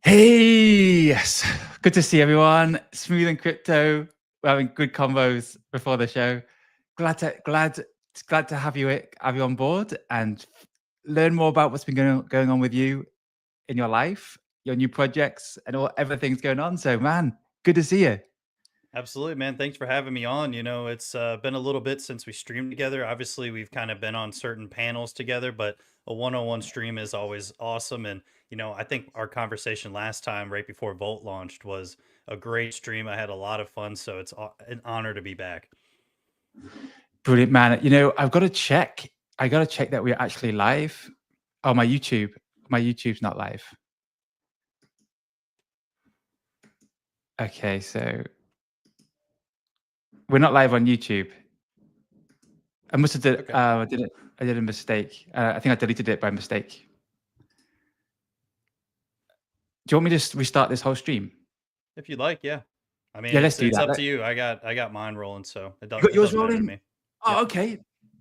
Hey, yes, good to see everyone. Smooth and crypto. We're having good combos before the show. Glad to have you on board and learn more about what's been going on with you in your life, your new projects, and everything's going on. So, man, good to see you. Absolutely, man. Thanks for having me on. It's been a little bit since we streamed together. Obviously, we've kind of been on certain panels together, but a one-on-one stream is always awesome. And, I think our conversation last time, right before Volt launched, was a great stream. I had a lot of fun, so it's an honor to be back. Brilliant, man. I've got to check. I got to check that we're actually live. Oh, my YouTube's not live. Okay, so we're not live on YouTube. I must have did. Okay. I did a mistake. I think I deleted it by mistake. Do you want me to just restart this whole stream? If you'd like, yeah. I mean, Yeah, let's it's do that. up to you. I got mine rolling, so You got it yours doesn't matter to rolling? me. Oh, Yep. okay.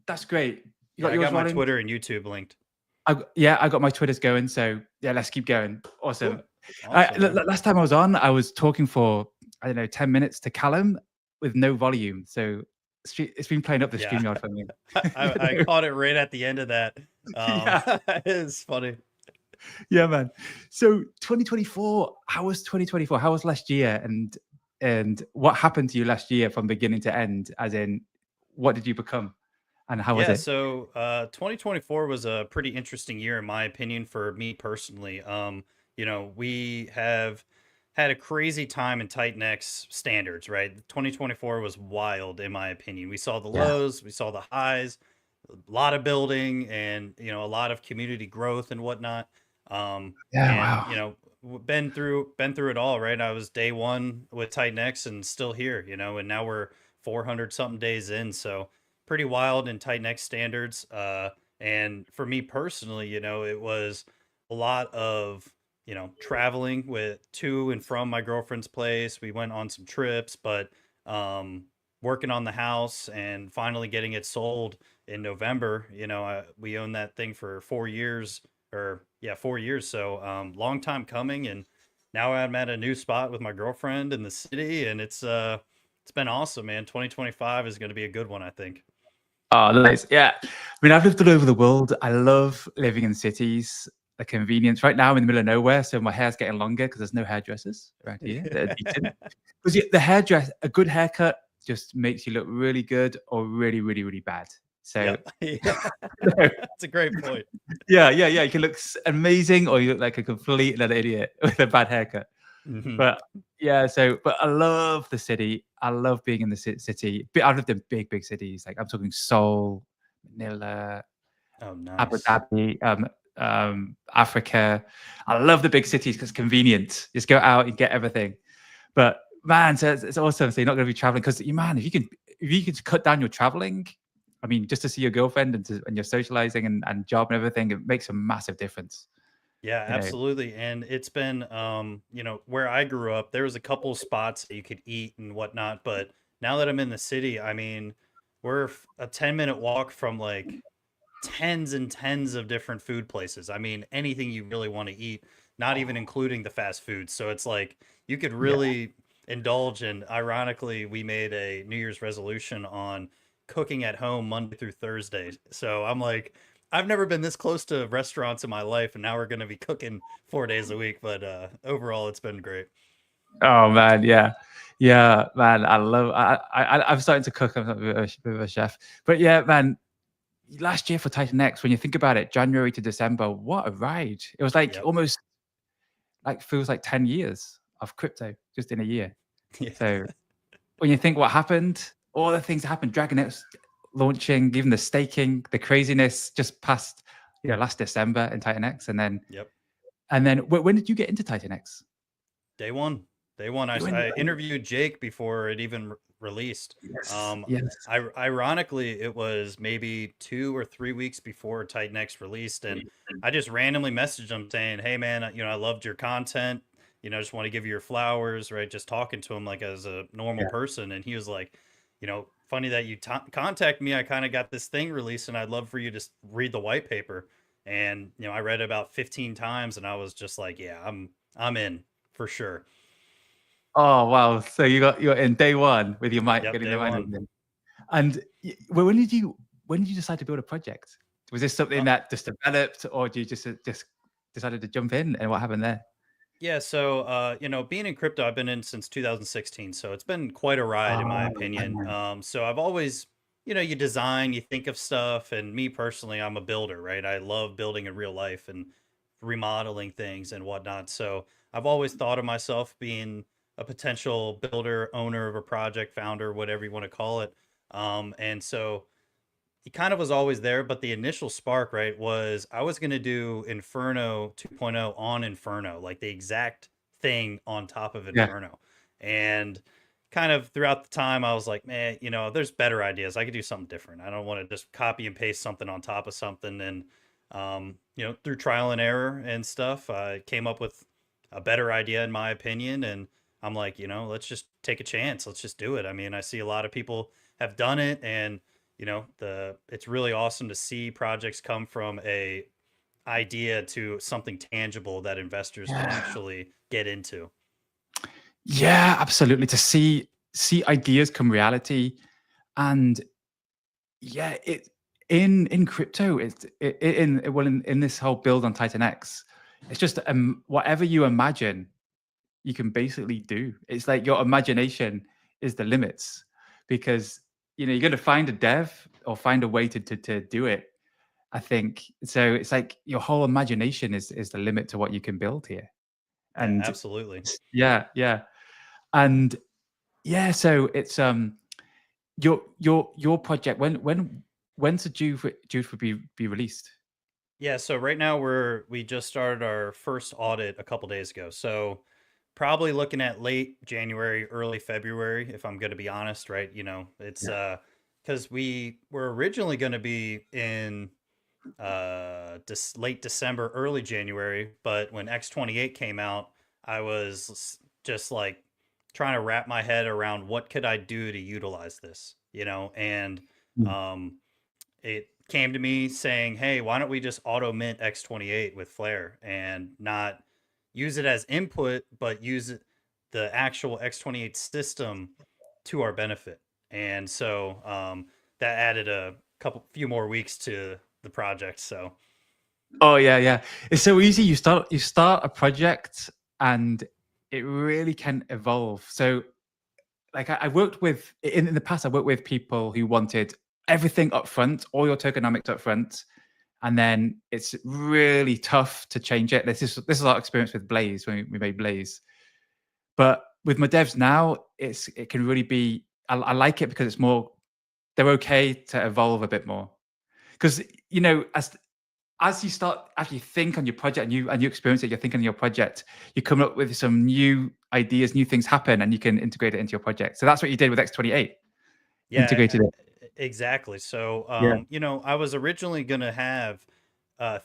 That's great. You Yeah, got I yours got my rolling? Twitter and YouTube linked. I got my Twitters going. So yeah, let's keep going. Awesome. Cool. Awesome, man. Last time I was on, I was talking for, I don't know, 10 minutes to Callum with no volume. So it's been playing up the Yeah. StreamYard for me. I caught it right at the end of that. Yeah. It's funny. Yeah, man. So 2024, how was 2024? How was last year? And what happened to you last year from beginning to end? As in, what did you become? And how was Yeah, it? so 2024 was a pretty interesting year in my opinion for me personally. We have had a crazy time in TitanX standards, right? 2024 was wild in my opinion. We saw the Yeah. lows, we saw the highs, a lot of building and a lot of community growth and whatnot. Yeah. And Wow. been through it all, right? I was day one with TitanX and still here, and now we're 400 something days in. So pretty wild in TitanX standards. And for me personally, it was a lot of, traveling with to and from my girlfriend's place. We went on some trips, but working on the house and finally getting it sold in November. We owned that thing for 4 years, or yeah, 4 years. So long time coming, and now I'm at a new spot with my girlfriend in the city, and it's been awesome, man. 2025 is going to be a good one, I think. Oh, nice. Yeah. I mean, I've lived all over the world. I love living in cities, the convenience. Right now, I'm in the middle of nowhere, so my hair's getting longer because there's no hairdressers around here that are decent. Because a good haircut just makes you look really good or really, really, really bad. So, Yep. Yeah. That's a great point. yeah. You can look amazing or you look like a complete little idiot with a bad haircut. Mhm. But yeah, but I love the city. I love being in the city. But I've lived in big, big cities. Like I'm talking Seoul, Manila, Oh, Abu nice. Dhabi, Africa. I love the big cities because it's convenient. Just go out and get everything. But man, so it's awesome. So you're not going to be traveling because, man, if you could cut down your traveling, I mean, just to see your girlfriend and your socializing and job and everything, it makes a massive difference. Yeah, You know, absolutely. And it's been, where I grew up, there was a couple of spots that you could eat and whatnot. But now that I'm in the city, I mean, a 10-minute walk from like tens and tens of different food places. I mean, anything you really want to eat, not even including the fast foods. So it's like you could yeah. really indulge. And ironically, we made a New Year's resolution on cooking at home Monday through Thursday. So I'm like, I've never been this close to restaurants in my life, and now we're going to be cooking 4 days a week. But overall, it's been great. Oh man, yeah, man. I'm starting to cook. I'm not a bit of a chef, but yeah, man. Last year for TitanX, when you think about it, January to December, what a ride! It was like Yep. almost like feels like 10 years of crypto just in a year. Yeah. So when you think what happened, all the things that happened, DragonX launching, even the staking, the craziness just passed, last December in TitanX, Yep. and then when did you get into TitanX? Day one. Day one. I interviewed Jake before it even released. Yes, yes. Ironically, it was maybe 2 or 3 weeks before TitanX released, and I just randomly messaged him saying, "Hey, man, I loved your content. I just want to give you your flowers." Right, just talking to him like as a normal Yeah. person, and he was like, funny that you contact me. I kind of got this thing released, and I'd love for you to read the white paper. And I read it about 15 times, and I was just like, yeah, I'm in for sure. Oh wow! So you're in day one with your mic, Yep, getting day the one. miners in. And well, when did you decide to build a project? Was this something that just developed, or did you just decided to jump in? And what happened there? Yeah, so being in crypto, I've been in since 2016, so it's been quite a ride in my Oh, opinion. man. So I've always, you design, you think of stuff, and me personally, I'm a builder, right? I love building in real life and remodeling things and whatnot. So I've always thought of myself being a potential builder, owner of a project, founder, whatever you want to call it. And so he kind of was always there, but the initial spark, right, was I was going to do Inferno 2.0 on Inferno, like the exact thing on top of Yeah. Inferno. And kind of throughout the time, I was like, man, there's better ideas. I could do something different. I don't want to just copy and paste something on top of something. And, through trial and error and stuff, I came up with a better idea, in my opinion. And I'm like, let's just take a chance. Let's just do it. I mean, I see a lot of people have done it, and it's really awesome to see projects come from a idea to something tangible that investors can Yeah. actually get into. Yeah, absolutely. To see ideas come reality, and yeah, it in crypto, in this whole build on TitanX, it's just whatever you imagine, you can basically do. It's like your imagination is the limits, because you're going to find a dev or find a way to do it. I think so. It's like your whole imagination is the limit to what you can build here. Yeah, And absolutely. yeah, and yeah. So it's your project. When's it due for be released? Yeah, so right now we just started our first audit a couple days ago. So probably looking at late January, early February, if I'm going to be honest, right? It's Yeah. because we were originally going to be in late December, early January. But when X28 came out, I was just like trying to wrap my head around what could I do to utilize this, and Mm. um, it came to me saying, "Hey, why don't we just auto mint X28 with Flare and not use it as input, but use the actual X28 system to our benefit?" And so that added a few more weeks to the project. So Oh yeah. It's so easy. You start a project, and it really can evolve. So like I worked with in the past, I worked with people who wanted everything up front, all your tokenomics up front, and then it's really tough to change it. This is our experience with Blaze when we made Blaze. But with my devs now, it can really be. I like it because it's more. They're okay to evolve a bit more, because as you start, as you think on your project, and you experience it, you're thinking on your project, you come up with some new ideas, new things happen, and you can integrate it into your project. So that's what you did with X28, yeah, integrated it. exactly. So Yeah. I was originally gonna have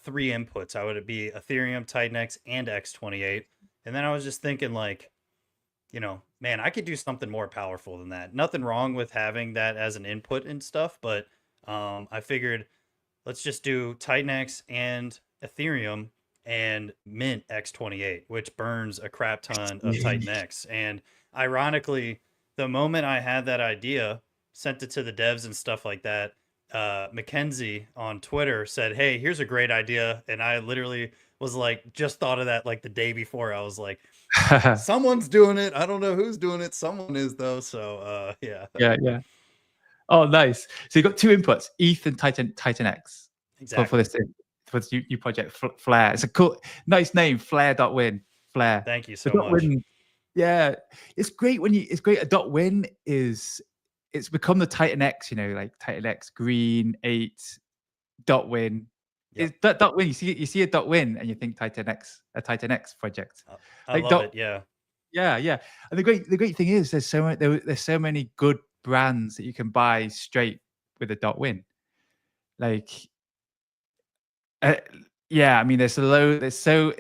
three inputs. I would be Ethereum, TitanX, and X28. And then I was just thinking like, man, I could do something more powerful than that. Nothing wrong with having that as an input and stuff, but I figured let's just do TitanX and Ethereum and mint X28, which burns a crap ton of TitanX. And ironically, the moment I had that idea, sent it to the devs and stuff like that, Mackenzie on Twitter said, "Hey, here's a great idea." And I literally was like, just thought of that like the day before. I was like, someone's doing it. I don't know who's doing it. Someone is though. So yeah, Yeah. Oh, nice. So you got two inputs, ETH and TitanX, for exactly. this new project, Flare. It's a cool, nice name, Flare.win. Flare. Thank you The so dot much. win. Yeah, it's great it's great. A dot win it's become the TitanX. Like TitanX Green 8 dot win. Yep. Is that dot win? You see a dot win, and you think a TitanX project. I Like love dot it. Yeah. Yeah. And the great thing is there's so many good brands that you can buy straight with a dot win. Like, uh, yeah, I mean, there's so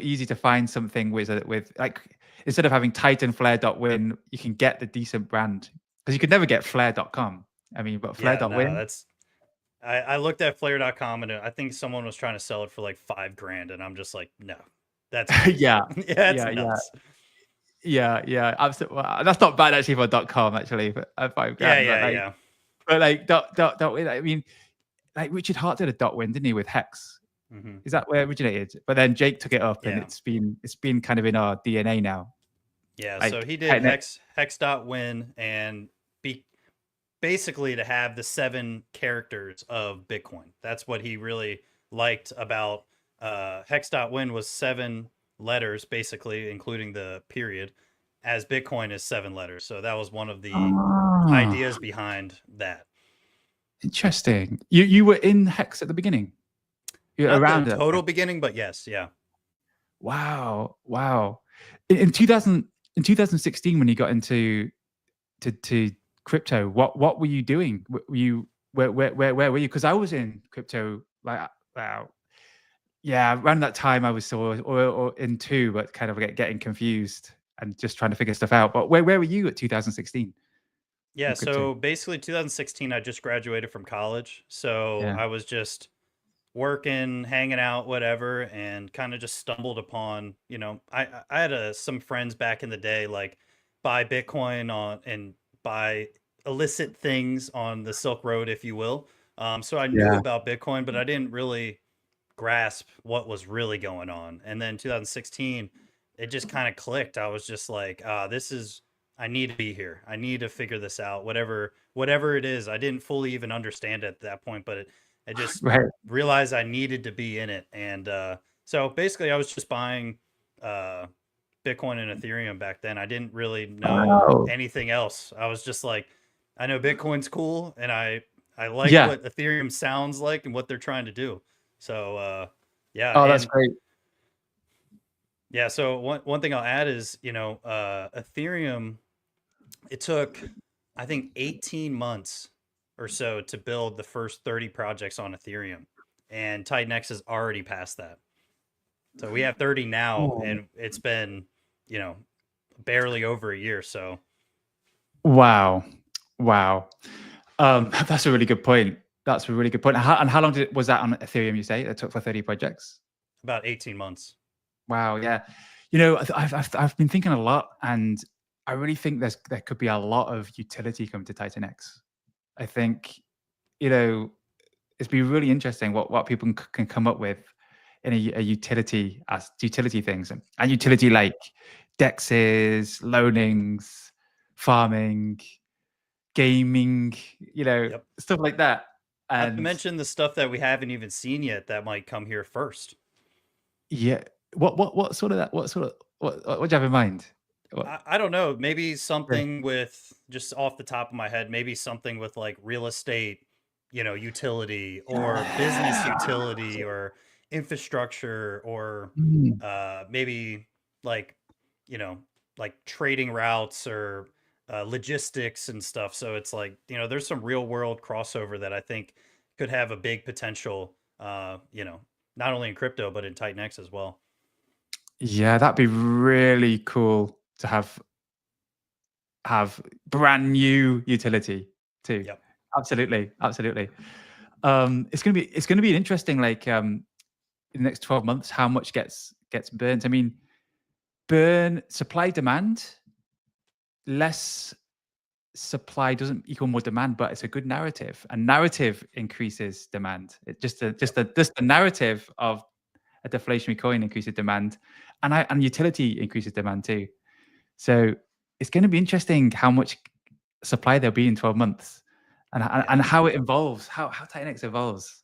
easy to find something with like, instead of having Titan Flare dot win, you can get the decent brand. because you could never get flare.com. I mean, but Yeah, no, flare.win. that's I looked at flare.com and I think someone was trying to sell it for like $5,000 and I'm just like, no, that's crazy. Yeah, Yeah, that's yeah, yeah, nuts. yeah. Absolutely. Well, that's not bad actually for .com actually, but $5 Yeah, grand. yeah, yeah. But like dot win. I mean, like Richard Hart did a dot win, didn't he, with Hex? Hmm. Is that where it originated? But then Jake took it up, and Yeah. it's been kind of in our DNA now. Yeah, so Like he did TitanX. hex.win and be basically to have the 7 characters of Bitcoin. That's what he really liked about hex.win was 7 letters basically including the period, as Bitcoin is 7 letters. So that was one of the Ah, ideas behind that. interesting. You were in Hex at the beginning. You're Not the around it. total beginning, but yes, yeah. Wow. In 2016, when you got into to crypto, what were you doing? Were you where were you? Because I was in crypto like wow. Yeah, around that time I was or in two, but kind of getting confused and just trying to figure stuff out. But where were you at 2016 Yeah, in crypto? so basically 2016 I just graduated from college. So Yeah. I was just working, hanging out, whatever, and kind of just stumbled upon, I had some friends back in the day like buy Bitcoin on and buy illicit things on the Silk Road, if you will. So I knew Yeah. about Bitcoin, but I didn't really grasp what was really going on. And then 2016, it just kind of clicked. I was just like, this is I need to be here. I need to figure this out. Whatever it is. I didn't fully even understand it at that point, but I just Right. realized I needed to be in it. And so basically I was just buying uh Bitcoin and Ethereum back then. I didn't really know Wow. anything else. I was just like, I know Bitcoin's cool and I like Yeah. what Ethereum sounds like and what they're trying to do. So yeah, Oh, that's and great. yeah, so one thing I'll add is, Ethereum, it took I think 18 months or so to build the first 30 projects on Ethereum. And TitanX has already passed that. So we have 30 now Oh. and it's been, barely over a year. So Wow. Wow. one That's a really good point. That's a really good point. And how long was that on Ethereum? You say it took for 30 projects? about 18 months. Wow. Yeah. You know, I've been thinking a lot, and I really think there could be a lot of utility coming to TitanX. I think, you know, it's been really interesting what people can come up with in a utility as utility things and utility like dexes, loanings, farming, gaming, Yep. stuff like that. Not to And mention the stuff that we haven't even seen yet that might come here first. yeah, what sort of that? What do you have in mind? What? I don't know. Maybe something with just off the top of my head, maybe something with like real estate, utility or business Yeah. utility or infrastructure or Mm. maybe like, you know, like trading routes or logistics and stuff. So it's like, there's some real world crossover that I think could have a big potential, not only in crypto, but in TitanX as well. Yeah, that'd be really cool to have brand new utility too. Yep. Absolutely, absolutely. It's gonna be interesting. Like in the next 12 months, how much gets burnt. I mean, burn supply demand. Less supply doesn't equal more demand, but it's a good narrative. And narrative increases demand. It Yep. just the narrative of a deflationary coin increases demand, and utility increases demand too. So it's going to be interesting how much supply there'll be in 12 months, Yeah. and how it evolves, how TitanX evolves.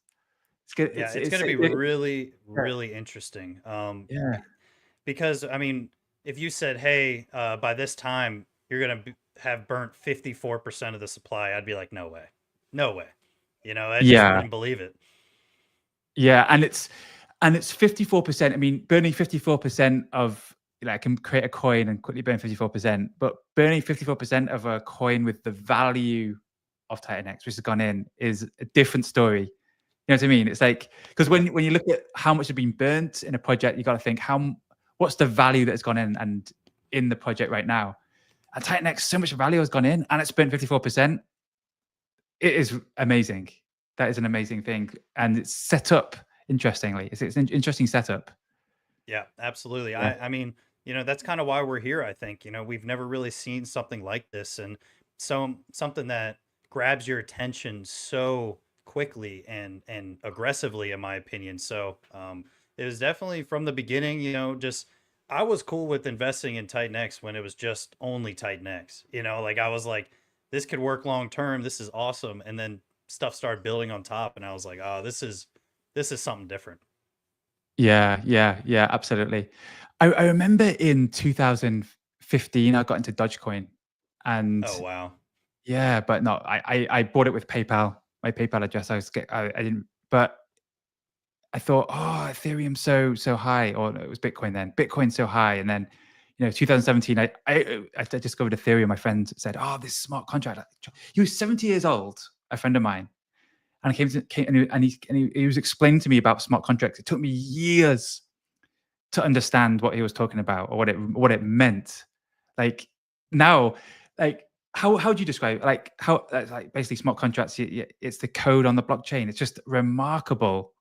It's good. Yeah, it's going to be It, really, yeah, really interesting. yeah, Because I mean, if you said, "Hey, by this time you're going to have burnt 54% of the supply," I'd be like, "No way, no way." I just yeah, wouldn't believe it. yeah, and it's 54%. I mean, burning 54% of I can create a coin and quickly burn 54%, but burning 54% of a coin with the value of TitanX, which has gone in, is a different story. You know what I mean? It's like because Yeah, when you look at how much has been burnt in a project, you got to think what's the value that's gone in and in the project right now. And TitanX, so much value has gone in, and it's been 54%. It is amazing. That is an amazing thing, and it's set up interestingly. It's an interesting setup. Yeah, absolutely. Yeah. I mean, that's kind of why we're here, I think. We've never really seen something like this, and something that grabs your attention so quickly and aggressively, in my opinion. So, it was definitely from the beginning, just I was cool with investing in TitanX when it was just only TitanX. Like I was like, this could work long term. This is awesome. And then stuff started building on top, and I was like, oh, this is something different. Yeah, yeah, yeah, absolutely. I remember in 2015, I got into Dogecoin, and Oh wow. yeah, but no, I bought it with PayPal. My PayPal address, I didn't, but I thought, oh, Ethereum's so high, or no, it was Bitcoin then. Bitcoin's so high, and then 2017, I discovered Ethereum. My friend said, oh, this smart contract. He was 70 years old, a friend of mine, and I came and he was explaining to me about smart contracts. It took me years to understand what he was talking about or what it meant. Like now, like how do you describe it? Like how like basically smart contracts? It's the code on the blockchain. It's just remarkable.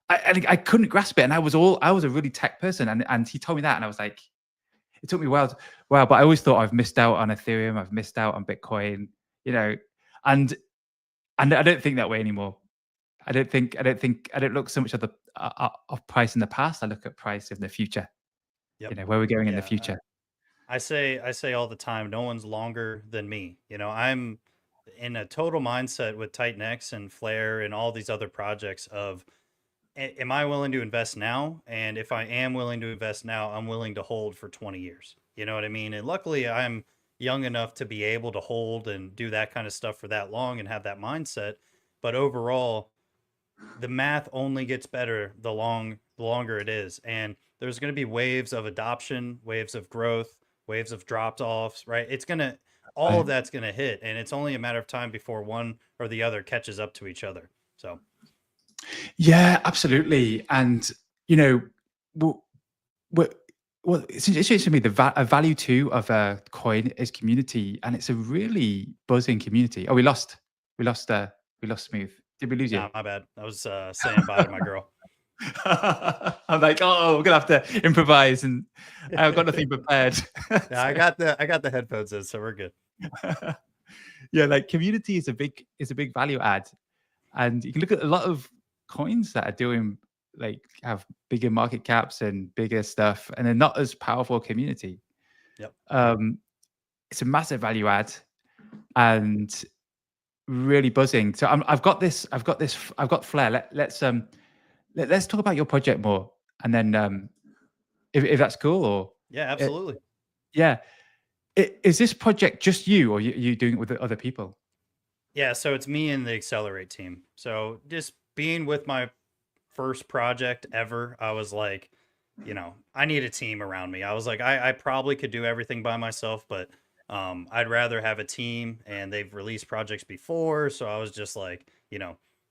I couldn't grasp it, and I was a really tech person, and he told me that, and I was like, it took me a while. Wow, but I always thought I've missed out on Ethereum. I've missed out on Bitcoin. You know, and I don't think that way anymore. I don't look so much at the of price in the past. I look at price in the future. Yep. Where we're going in the Yeah. future. I say all the time, no one's longer than me. I'm in a total mindset with TitanX and Flare and all these other projects of am I willing to invest now? And if I am willing to invest now, I'm willing to hold for 20 years. You know what I mean? And luckily I'm young enough to be able to hold and do that kind of stuff for that long and have that mindset. But overall, the math only gets better the longer it is, and there's going to be waves of adoption, waves of growth, waves of drops offs, right? It's going to all Uh, of that's going to hit, and it's only a matter of time before one or the other catches up to each other. So yeah, absolutely. And what what it's interesting to me. A value too of a coin is community, and it's a really buzzing community. Oh, we lost Smooth. Did we lose you? nah, my bad. I was saying bye to my girl. I'm like, oh, we're gonna have to improvise, and I've got nothing prepared. Yeah, I So, got the headphones in, so we're good. yeah, like community is a big value add, and you can look at a lot of coins that are doing like have bigger market caps and bigger stuff, and they're not as powerful a community. Yep. Um, it's a massive value add and really buzzing. So I've got Flair. Let's talk about your project more, and then if that's cool, or Yeah, uh, absolutely. yeah, is this project just you, or you doing it with other people? Yeah, so it's me and the Accelerate team. So just being with my first project ever, I was like, I need a team around me. I was like, I probably could do everything by myself, but I'd rather have a team, and they've released projects before. So I was just like,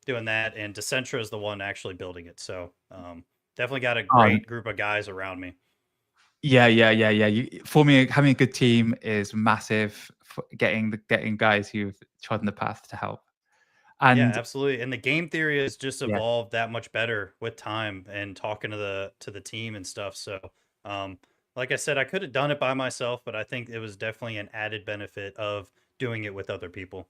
doing that. And Decentra is the one actually building it. So definitely got a Oh, great group of guys around me. yeah, yeah, yeah, yeah. Forming having a good team is massive. For getting guys who've trodden the path to help. Yeah, And absolutely. And the game theory has just yeah, evolved that much better with time and talking to the team and stuff. So, um, like I said, I could have done it by myself, but I think it was definitely an added benefit of doing it with other people.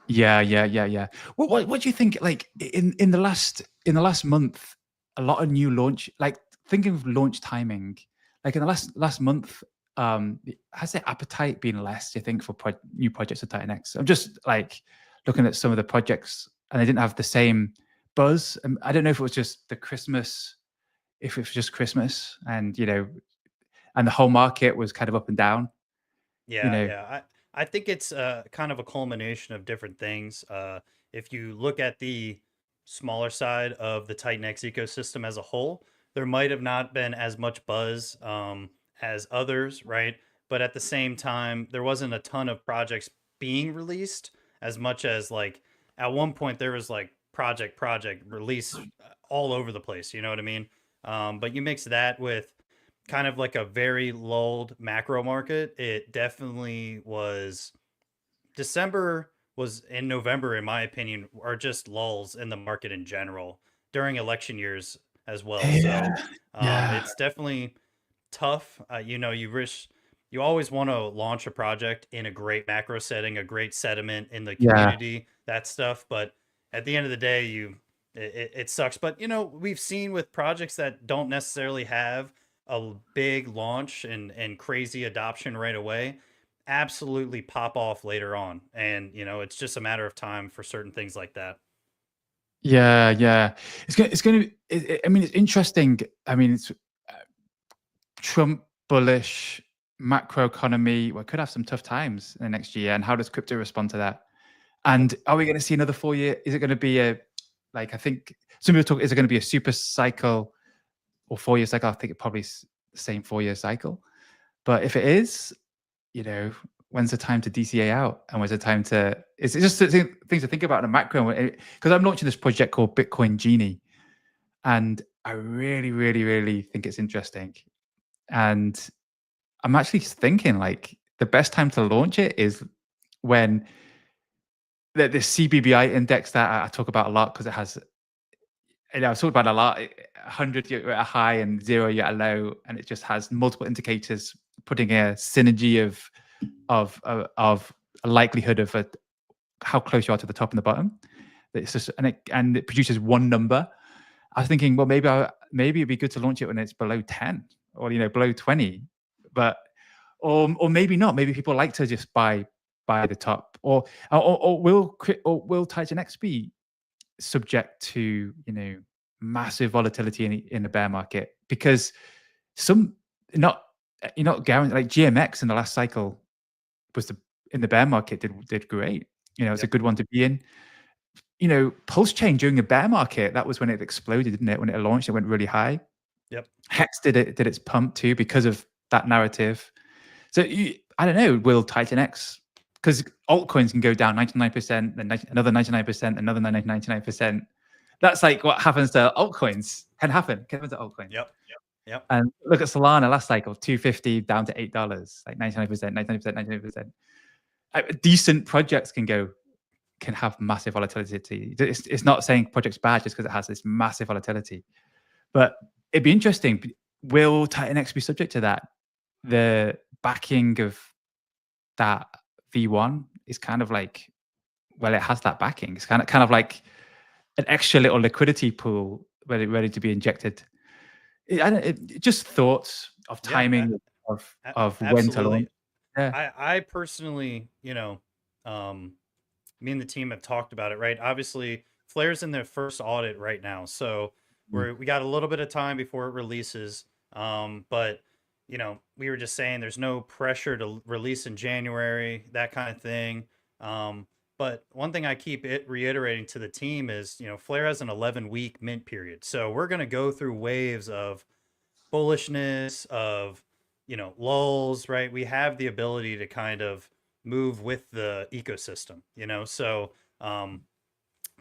yeah, yeah, yeah, yeah. What do you think? Like in the last month, a lot of new launch. Like thinking of launch timing, like in the last month, has the appetite been less? Do you think for new projects at TitanX? I'm just like looking at some of the projects, and they didn't have the same buzz. And I don't know if it was just the Christmas, if it was just Christmas, and and the whole market was kind of up and down. You Yeah, know, yeah. I think it's kind of a culmination of different things. If you look at the smaller side of the Titan X ecosystem as a whole, there might have not been as much buzz as others, right? But at the same time, there wasn't a ton of projects being released as much as like at one point there was like project release all over the place. You know what I mean? But you mix that with kind of like a very lulled macro market. It definitely was. December was in November, in my opinion, are just lulls in the market in general during election years as well. So Yeah, yeah, it's definitely tough. You know, you always want to launch a project in a great macro setting, a great sentiment in the yeah, community, that stuff. But at the end of the day, it sucks. But you know, we've seen with projects that don't necessarily have a big launch and crazy adoption right away, absolutely pop off later on. And you know, it's just a matter of time for certain things like that. yeah, yeah. It's gonna. I mean, it's interesting. I mean, it's Trump bullish macro economy. We could have some tough times in the next year. And how does crypto respond to that? Yep. And are we going to see another 4 year? Is it going to be a like? I think some people talk. Is it going to be a super cycle or 4 year cycle? I think it probably the same 4 year cycle. But if it is, you know, when's the time to DCA out, and when's the time to? It's just things to think about in a macro. Because I'm launching this project called Bitcoin Genie, and I really, really, really think it's interesting. And I'm actually thinking like the best time to launch it is when the CBBI index that I talk about a lot because it has, I've talked about it a lot. 100 you're at a high and 0 you're at a low, and it just has multiple indicators putting a synergy of a likelihood of how close you are to the top and the bottom. It's just and it produces one number. I was thinking, well, maybe it'd be good to launch it when it's below 10 or below 20, but or maybe not. Maybe people like to just buy the top, or will TitanX be subject to massive volatility in the bear market? Because some not you're not guaranteed. Like GMX in the last cycle was in the bear market did great. It's a Yep. good one to be in. Pulse chain during the bear market, that was when it exploded, didn't it? When it launched, it went really high. Yep. Hex did its pump too because of that narrative. So I don't know, will TitanX, because altcoins can go down 99%, then another 99%, another 99%. That's like what happens to altcoins. Can happen to altcoins. Yep. Yep. And look at Solana last cycle, 250 down to $8, like 99%, 99%, 99%. Decent projects can have massive volatility. It's not saying project's bad just because it has this massive volatility. But it'd be interesting. Will TitanX be subject to that? The backing of that V1 is kind of like, well, it has that backing. It's kind of like an extra little liquidity pool ready to be injected. Just thoughts of Yeah. timing of when to launch. Absolutely. Yeah. I personally, you know, me and the team have talked about it, right? Obviously, Flair's in their first audit right now, so Mm. we got a little bit of time before it releases. But you know, we were just saying there's no pressure to release in January, that kind of thing. But one thing I keep reiterating to the team is, you know, Flair has an 11-week mint period, so we're going to go through waves of bullishness, of lulls, right? We have the ability to kind of move with the ecosystem, so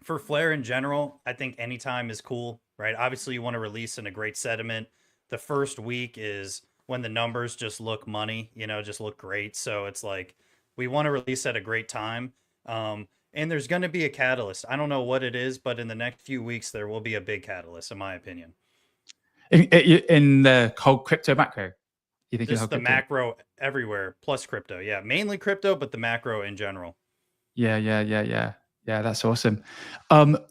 for Flare in general, I think anytime is cool, right? Obviously you want to release in a great sediment. The first week is when the numbers just look money, just look great. So it's like we want to release at a great time. And there's going to be a catalyst. I don't know what it is, but in the next few weeks there will be a big catalyst, in my opinion. In the whole crypto macro, you think you'll Just have the crypto? macro everywhere, plus crypto. Yeah, mainly crypto, but the macro in general. Yeah, yeah, yeah, yeah, yeah. That's awesome.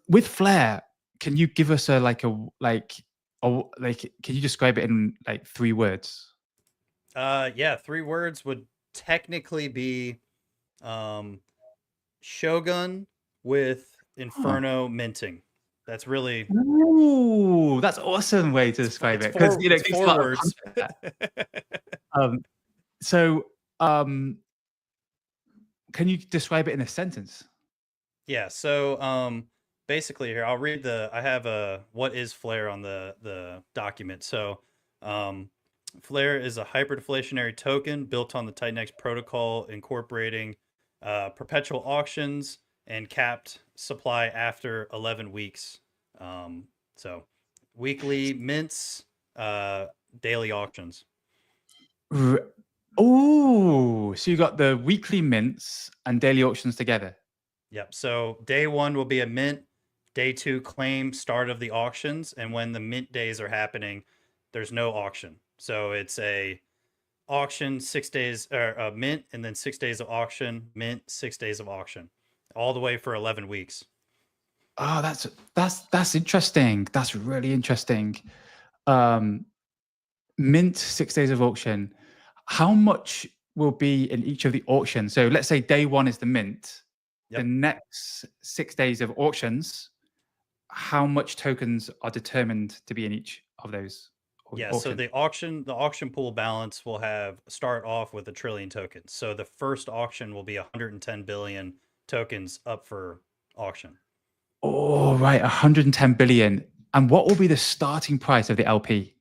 With Flare, can you give us can you describe it in like 3 words? Yeah, 3 words would technically be um, Shogun with Huh. Inferno minting. That's really Ooh, that's awesome way to describe it's it, because it's it gives a four lot of words. context there. Um, so, can you describe it in a sentence? Yeah, so basically here I'll read I have a what is Flare on the document. So um Flare is a hyperdeflationary token built on the TitanX protocol, incorporating perpetual auctions and capped supply after 11 weeks. So weekly mints, daily auctions. Oh, so you got the weekly mints and daily auctions together. Yep. So day one will be a mint. Day two, claim, start of the auctions. And when the mint days are happening, there's no auction. So it's a auction 6 days, or a mint, and then 6 days of auction, mint, 6 days of auction, all the way for 11 weeks. Oh, that's interesting. That's really interesting. Um, mint 6 days of auction. How much will be in each of the auctions? So let's say day one is the mint. The Yep. next 6 days of auctions, how much tokens are determined to be in each of those Yeah, so auctions? the auction pool balance will have start off with 1 trillion tokens. So the first auction will be 110 billion tokens up for auction. Oh, right, 110 billion. And what will be the starting price of the LP?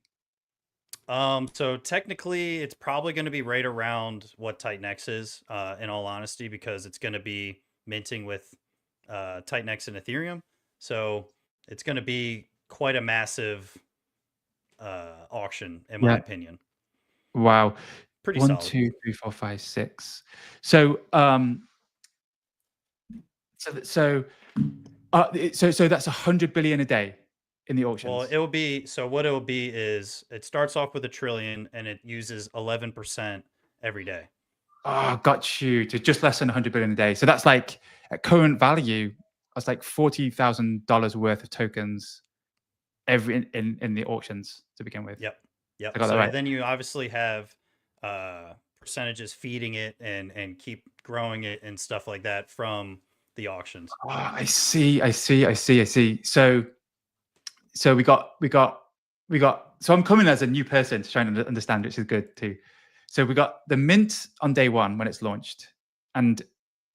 So technically it's probably going to be right around what TitanX is, in all honesty, because it's going to be minting with TitanX and Ethereum. So it's going to be quite a massive auction, in my Yeah. opinion. Wow. Pretty One, solid. two, three, four, five, six. So, so that's 100 billion a day in the Well, auctions. it will be so what it will be is it starts off with 1 trillion and it uses 11% every day. Oh, got you to just less than 100 billion a day. So that's like at current value, that's like $40,000 worth of tokens every in the auctions to begin with. Yep. I Yep. got that So right. then you obviously have percentages feeding it and keep growing it and stuff like that from the auctions. Oh, I see. So so I'm coming as a new person to try and understand, which is good too. So we got the mint on day one when it's launched, and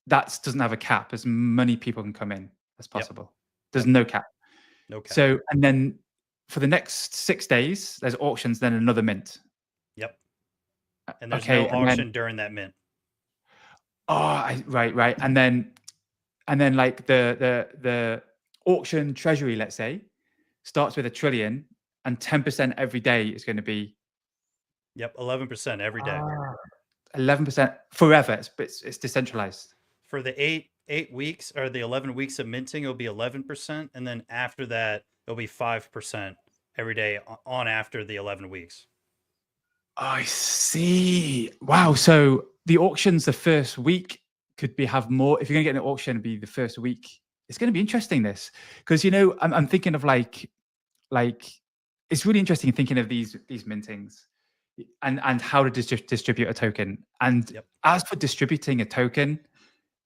that doesn't have a cap. As many people can come in as Yep. possible. There's Yep. no cap. No cap. So and then for the next 6 days, there's auctions, then another mint. Yep. And there's no Okay, and then auction during that mint. right, and then like the auction treasury, let's say, starts with 1 trillion, and 10% every day is going to be Yep. 11% every day. 11% forever. It's decentralized. For the eight weeks or the 11 weeks of minting, it'll be 11%. And then after that, it'll be 5% every day on after the 11 weeks. I see. Wow. So the auctions the first week could have more. If you're going to get an auction, it'd be the first week. It's going to be interesting this because I'm thinking of like it's really interesting thinking of these mintings and how to distribute a token. And Yep. as for distributing a token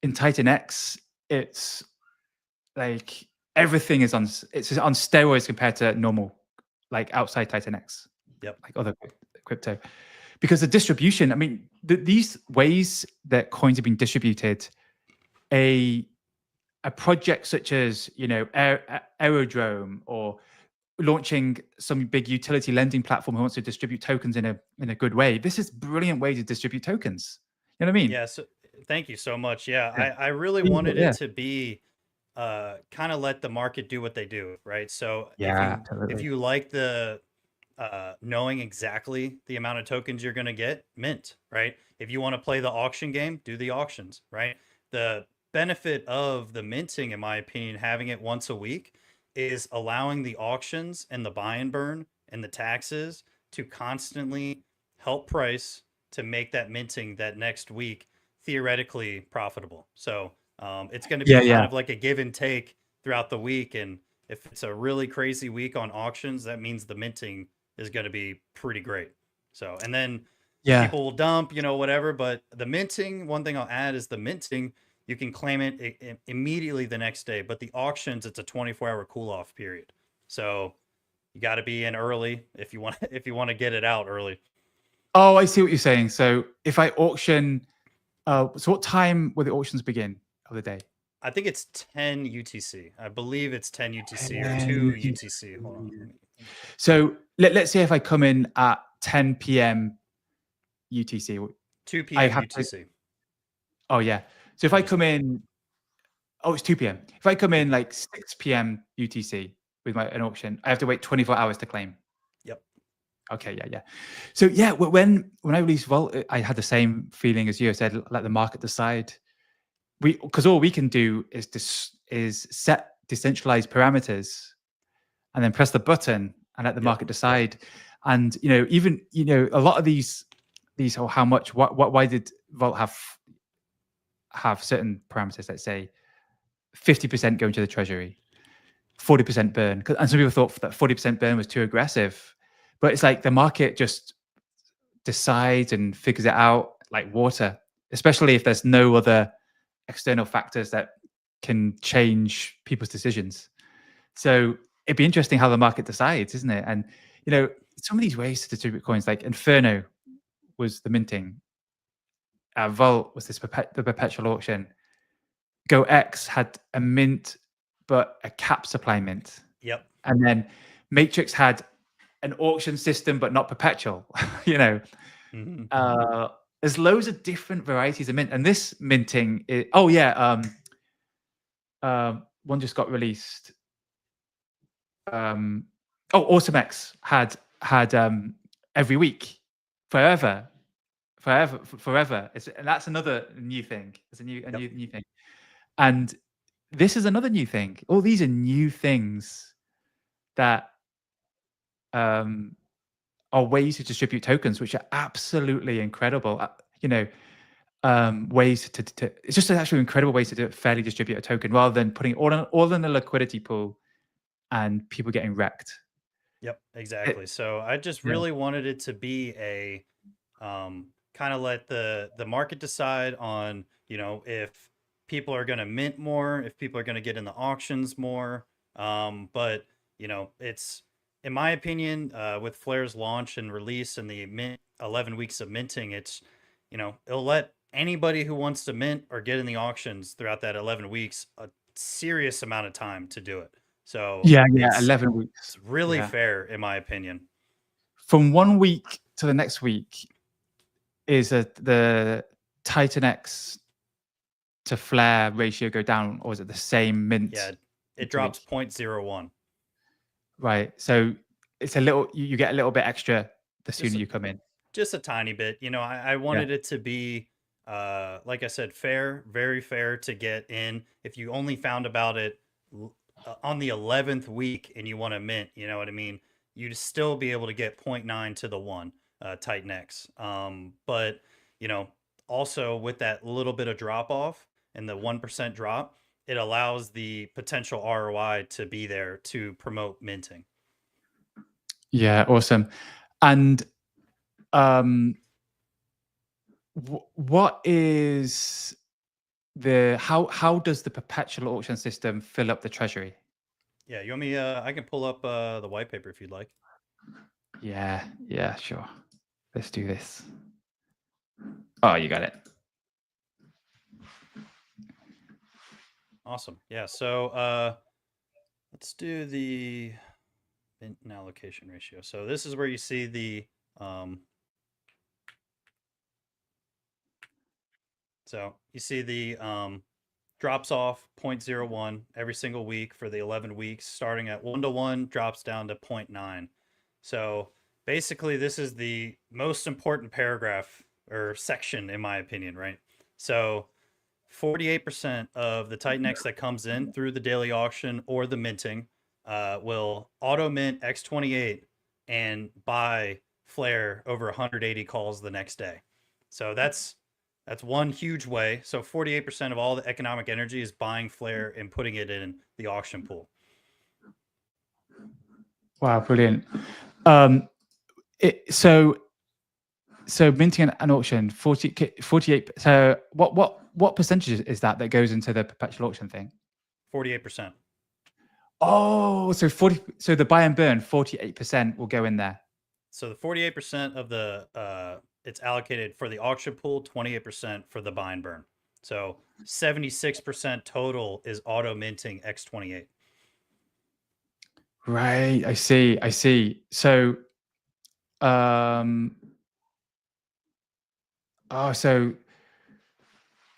in TitanX, it's like everything is on steroids compared to normal, like outside TitanX, Yep. like other crypto, because the distribution. I mean, these ways that coins have been distributed, a project such as Aerodrome, or launching some big utility lending platform who wants to distribute tokens in a good way. This is a brilliant way to distribute tokens. You know what I mean? Yeah. So thank you so much. Yeah. Yeah. I really wanted Yeah. it to be kind of let the market do what they do. Right. So Yeah, if absolutely. you like the knowing exactly the amount of tokens you're going to get, mint, right? If you want to play the auction game, do the auctions, right? The benefit of the minting, in my opinion, having it once a week is allowing the auctions and the buy and burn and the taxes to constantly help price to make that minting that next week theoretically profitable. So it's going to be Yeah, kind yeah, of like a give and take throughout the week. And if it's a really crazy week on auctions, that means the minting is going to be pretty great. So, and then yeah. people will dump, whatever. But the minting, one thing I'll add is the minting, you can claim it immediately the next day. But the auctions, it's a 24-hour cool off period. So you got to be in early if you want if you want to get it out early. Oh, I see what you're saying. So if I auction, so what time will the auctions begin of the day? I think it's 10 UTC. I believe it's 10 UTC or 10 2 UTC. Hold on. UTC. Let me check. So let's say if I come in at 10 p.m. UTC, 2 I p.m. have to. UTC. Oh yeah. So if I I just come in, oh, it's 2 p.m. If I come 2 in p.m. like 6 p.m. UTC with an auction, I have to wait 24 hours to claim. Yep. Okay, yeah, yeah. So yeah, when I released Vault, I had the same feeling as you. I said, let the market decide. Because all we can do is set decentralized parameters and then press the button and let the Yep. market decide. And even a lot of these how much why did Vault have certain parameters? Let's say 50% going to the treasury, 40% burn. And some people thought that 40% burn was too aggressive, but it's like the market just decides and figures it out like water, especially if there's no other external factors that can change people's decisions. So it'd be interesting how the market decides, isn't it? And some of these ways to distribute coins, like Inferno was the minting, Vault was the perpetual auction, GoX had a mint but a cap supply mint, Yep. and then Matrix had an auction system but not perpetual. you know, Mm-hmm. there's loads of different varieties of mint, and this minting is, one just got released. AwesomeX had every week forever. And that's another new thing. It's a Yep. new thing. And this is another new thing. All these are new things that are ways to distribute tokens, which are absolutely incredible. Ways to it's just actually incredible ways to fairly distribute a token rather than putting it all in a liquidity pool and people getting wrecked. Yep, It, exactly. So I just yeah. really wanted it to be a kind of let the market decide on, if people are going to mint more, if people are going to get in the auctions more. But it's, in my opinion, with Flare's launch and release and the 11 weeks of minting, it's, it'll let anybody who wants to mint or get in the auctions throughout that 11 weeks a serious amount of time to do it. So Yeah, it's 11 weeks. really Yeah. fair, in my opinion. From 1 week to the next week is the TitanX to Flare ratio go down, or is it the same mint Yeah, it week to drops week? 0.01. Right. So it's a little, you get a little bit extra the Just sooner you come in. just a tiny bit. I Yeah. wanted it to be, like I said, fair, very fair to get in. If you only found about it on the 11th week and you want to mint, you know what I mean? You'd still be able to get zero point 0.9 to the 1, TitanX. But, you know, also with that little bit of drop off and the 1% drop, it allows the potential ROI to be there to promote minting. Yeah. Awesome. And what is how does the perpetual auction system fill up the treasury? Yeah, you want me? I can pull up the white paper if you'd like. Yeah. Yeah. Sure. Let's do this. Oh, you got it. Awesome. Yeah. So let's do the mint and allocation ratio. So this is where you see the so you see the drops off 0.01 every single week for the 11 weeks, starting at 1-to-1, drops down to 0.9. So basically, this is the most important paragraph or section, in my opinion, right? So 48% of the TitanX that comes in through the daily auction or the minting will auto mint X28 and buy Flare over 180 calls the next day. So that's one huge way. So 48% of all the economic energy is buying Flare and putting it in the auction pool. Wow, brilliant. Um, so minting an auction 48. So what percentage is that goes into the perpetual auction thing? 48%. Oh, so 40. So the buy and burn 48% will go in there. So the 48% of the it's allocated for the auction pool, 28% for the buy and burn. So 76% total is auto minting X28. Right. I see. So oh, so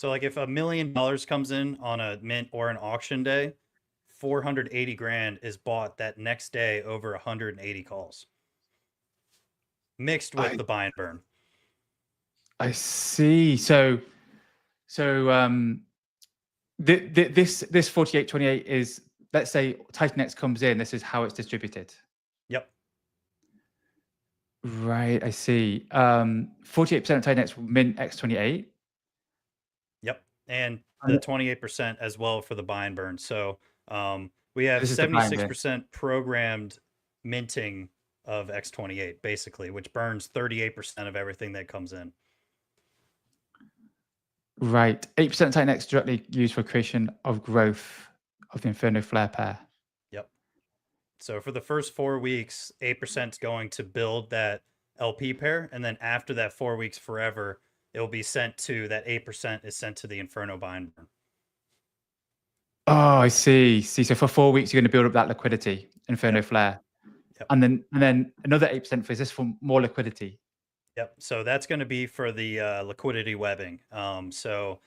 like if $1 million comes in on a mint or an auction day, 480 grand is bought that next day over 180 calls. mixed with I the buy and burn. I see. This 4828 is, let's say TitanX comes in, this is how it's distributed. Yep. Right, I see. 48% of TitanX will mint X28. Yep. And And the 28% as well for the buy and burn. So we have this is the buy-in bin. 76% programmed minting of X28, basically, which burns 38% of everything that comes in. Right. 8% of TitanX directly used for creation of growth of the Inferno Flare pair. Yep. So for the first 4 weeks, 8% is going to build that LP pair. And then after that 4 weeks forever, it will be sent to that 8% is sent to the Inferno buy and burn. Oh, I see. So for 4 weeks, you're going to build up that liquidity, Inferno Yep. Flare. Yep. And then another 8% for this for more liquidity. Yep. So that's going to be for the liquidity webbing. So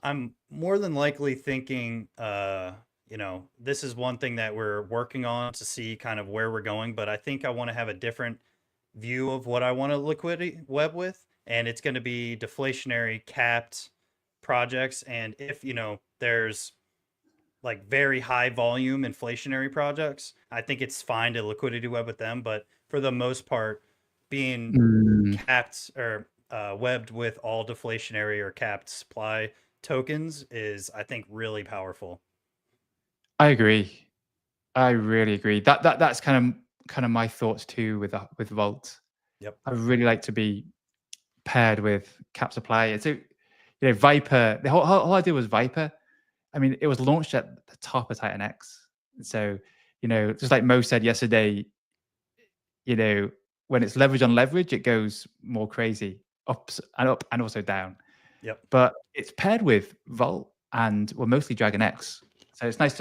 I'm more than likely thinking, this is one thing that we're working on to see kind of where we're going, but I think I want to have a different view of what I want to liquidity web with, and it's going to be deflationary capped projects. And if, there's like very high volume inflationary projects, I think it's fine to liquidity web with them. But for the most part, being capped or webbed with all deflationary or capped supply tokens is, I think, really powerful. I agree. I really agree. That's kind of my thoughts too with Vault. Yep. I really like to be paired with cap supply. And so, Viper, the whole idea was Viper. I mean, it was launched at the top of TitanX. So, just like Mo said yesterday, when it's leverage on leverage, it goes more crazy, up and also down. Yep. But it's paired with Volt and mostly Dragon X. So it's nice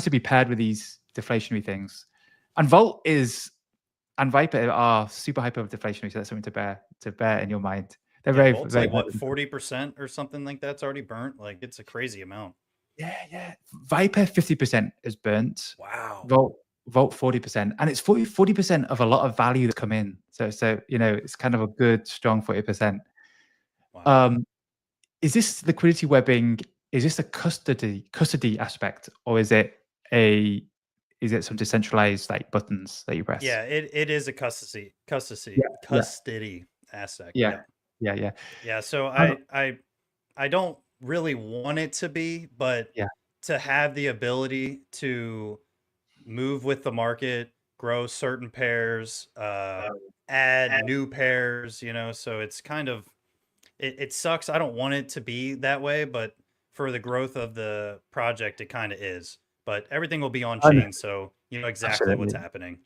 to be paired with these deflationary things. And Volt and Viper are super hyper deflationary, so that's something to bear in your mind. They're Yeah, very, Volt's very like what, 40% or something like that's already burnt. Like it's a crazy amount. yeah. Viper 50% is burnt. Wow. Volt 40%, and it's 40% of a lot of value that's come in. So it's kind of a good strong 40%. Wow. Is this liquidity webbing? Is this a custody aspect, or is it some decentralized like buttons that you press? Yeah, it is a Yeah, yeah, custody aspect. yeah, Yep. yeah. Yeah, so Um, I don't really want it to be, but yeah, to have the ability to move with the market, grow certain pairs, add new pairs, so it's kind of it sucks. I don't want it to be that way, but for the growth of the project, it kind of is. But everything will be on I know, chain, so you know exactly what's absolutely. happening.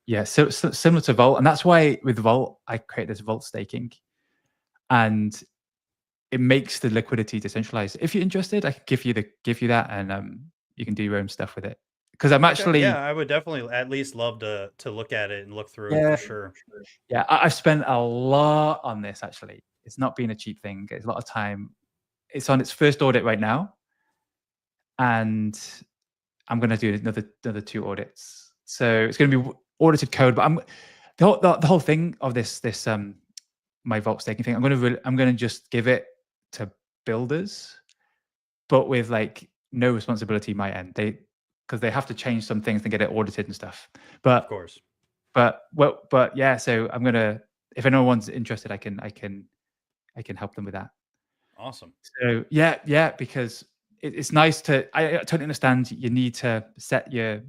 Yeah, so similar to Volt, and that's why with Volt I create this Volt staking, and it makes the liquidity decentralized. If you're interested, I could give you that, and you can do your own stuff with it. Because I'm Okay, actually yeah, I would definitely at least love to look at it and look through it yeah, for sure. yeah, I've spent a lot on this actually. It's not been a cheap thing. It's a lot of time. It's on its first audit right now, and I'm going to do another 2 audits. So it's going to be audited code, but the whole thing of this my Vault staking thing. I'm going to just give it to builders, but with like no responsibility my end. Because they have to change some things and get it audited and stuff. Of But course. yeah. So I'm gonna, if anyone's interested, I can help them with that. Awesome. So yeah, because it's nice to. I totally understand you need to set your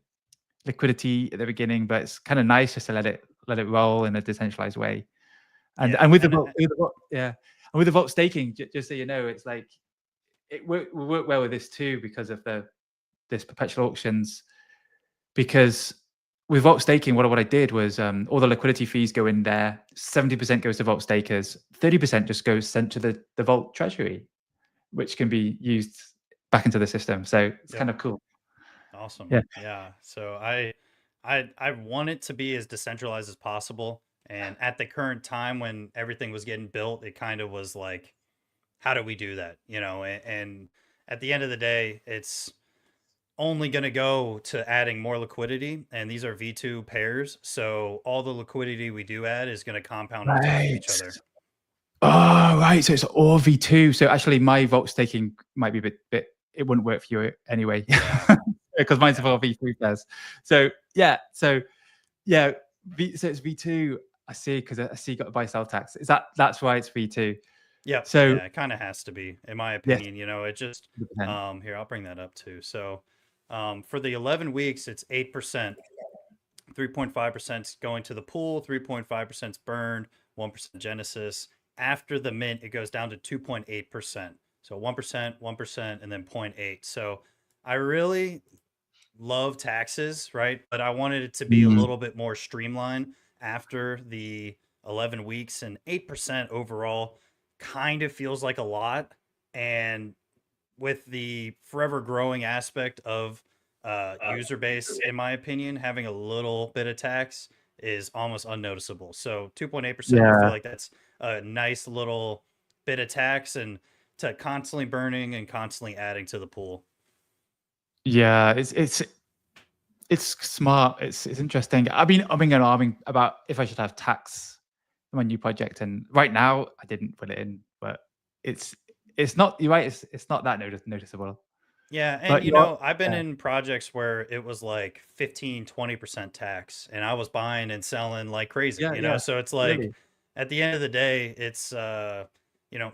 liquidity at the beginning, but it's kind of nice just to let it roll in a decentralized way. Yeah, And with the and vote, yeah, and with the vote staking, just so you know, it's like it will work well with this too because of this perpetual auctions. Because with Vault staking, what I did was all the liquidity fees go in there. 70% goes to Vault stakers. 30% just goes sent to the Vault treasury, which can be used back into the system. So it's yep. kind of cool. Awesome. Yeah. Yeah. So I want it to be as decentralized as possible. And at the current time when everything was getting built, it kind of was like, how do we do that? And at the end of the day, it's only going to go to adding more liquidity, and these are V2 pairs. So all the liquidity we do add is going to compound on top of each other. Oh, right. So it's all V2. So actually, my vault staking might be a bit it wouldn't work for you anyway. Yeah. Because mine's all V3 pairs. So yeah. So yeah. So it's V2. I see, because I see you got to buy sell tax. That's why it's V2. Yep. So yeah, it kind of has to be, in my yes, opinion. You know, it just 100%. here, I'll bring that up too. So for the 11 weeks, it's 8%. 3.5% is going to the pool, 3.5% is burned, 1% Genesis. After the mint, it goes down to 2.8%. So 1%, 1%, and then 0.8. So I really love taxes, right? But I wanted it to be a little bit more streamlined after the 11 weeks, and 8% overall kind of feels like a lot. And with the forever growing aspect of user base, in my opinion, having a little bit of tax is almost unnoticeable. So 2.8%, I feel Yeah. like that's a nice little bit of tax, and to constantly burning and constantly adding to the pool. Yeah. It's smart. It's interesting. I've been alarming about if I should have tax in my new project, and right now I didn't put it in, but it's not. You're right. It's not that noticeable. Yeah, and But you're I've been yeah, in projects where it was like 15, 20% tax, and I was buying and selling like crazy, yeah, yeah. So it's like Really. at the end of the day, it's you know,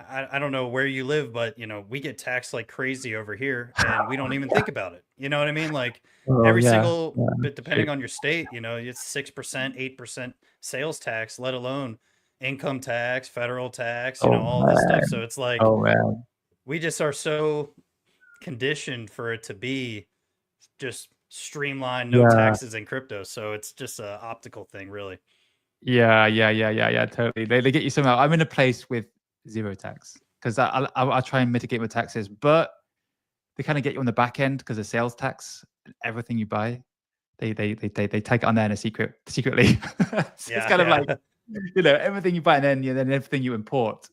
I don't know where you live, but we get taxed like crazy over here, and we don't even think about it. You know what I mean? Like Oh every yeah. single Yeah. but True. depending on your state, it's 6%, 8% sales tax, let alone income tax, federal tax, Oh all this stuff. So man. it's like Oh man. we just are so conditioned for it to be just streamlined, no Yeah. taxes in crypto. So it's just a optical thing, really. Yeah. Yeah. Yeah. Yeah. Yeah. Totally. They get you somehow. I'm in a place with zero tax because I'll try and mitigate my taxes, but they kind of get you on the back end because of sales tax. Everything you buy, they take it on there in a secretly. So it's Yeah, kind of like yeah, everything you buy, and then everything you import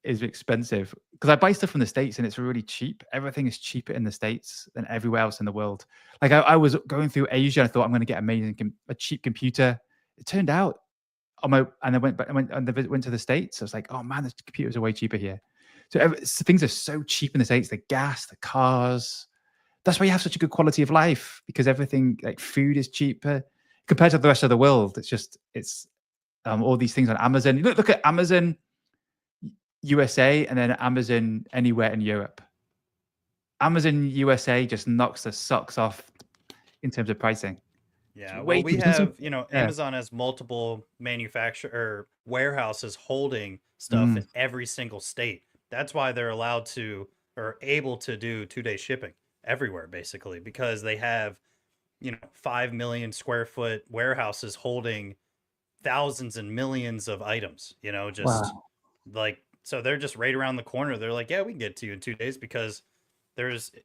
is expensive. Because I buy stuff from the States and it's really cheap. Everything is cheaper in the States than everywhere else in the world. Like I was going through Asia, and I thought I'm going to get a cheap computer. It turned out and I went back, went to the States. I was like, oh man, the computers are way cheaper here. So things are so cheap in the States. The gas, the cars. That's why you have such a good quality of life, because everything, like food, is cheaper compared to the rest of the world. It's all these things on Amazon. Look at Amazon USA and then Amazon anywhere in Europe. Amazon USA just knocks the socks off in terms of pricing. It's yeah. Well, way we cheaper. have, Yeah. Amazon has multiple manufacturer or warehouses holding stuff Mm. in every single state. That's why they're allowed to or able to do 2-day shipping everywhere, basically, because they have 5 million square foot warehouses holding thousands and millions of items, just Wow. like, so they're just right around the corner. They're like, yeah, we can get to you in 2 days, because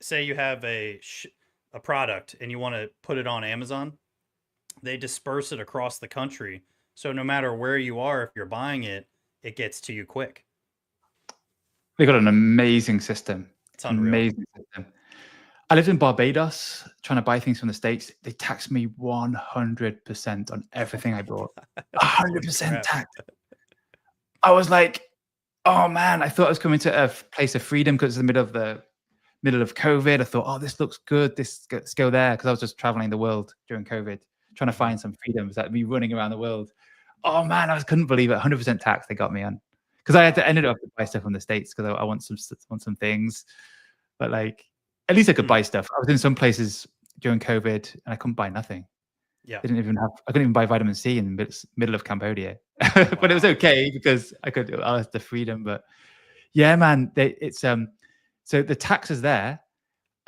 say you have a product and you want to put it on Amazon, they disperse it across the country. So no matter where you are, if you're buying it, it gets to you quick. They got an amazing system. It's unreal. Amazing system. I lived in Barbados trying to buy things from the States. They taxed me 100% on Oh everything I my bought. God. Holy 100% crap. tax. I was like, oh man, I thought I was coming to a place of freedom because it's the middle of COVID. I thought, oh, this looks good. Let's go there, because I was just traveling the world during COVID, trying to Mhm. find some freedoms, like me running around the world. Oh man, couldn't believe it. 100% tax they got me on, because I had to Wow. ended up to buy stuff from the States because I want some things, but like at least I could Hmm. buy stuff. I was in some places during COVID and I couldn't buy nothing. Yeah. I couldn't even buy vitamin C in the middle of Cambodia, but it was Wow. okay because I had the freedom. But yeah, man, so the tax is there. Yep.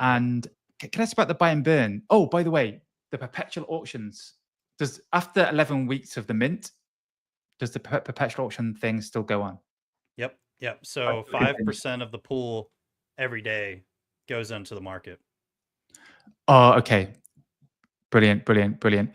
And can I ask about the buy and burn? Oh, by the way, the perpetual auctions. Does after 11 weeks of the mint, does the perpetual auction thing still go on? Yep. Yep. Like, So it continues? 5% of the pool every day goes into the market. Oh, okay. Brilliant, brilliant, brilliant.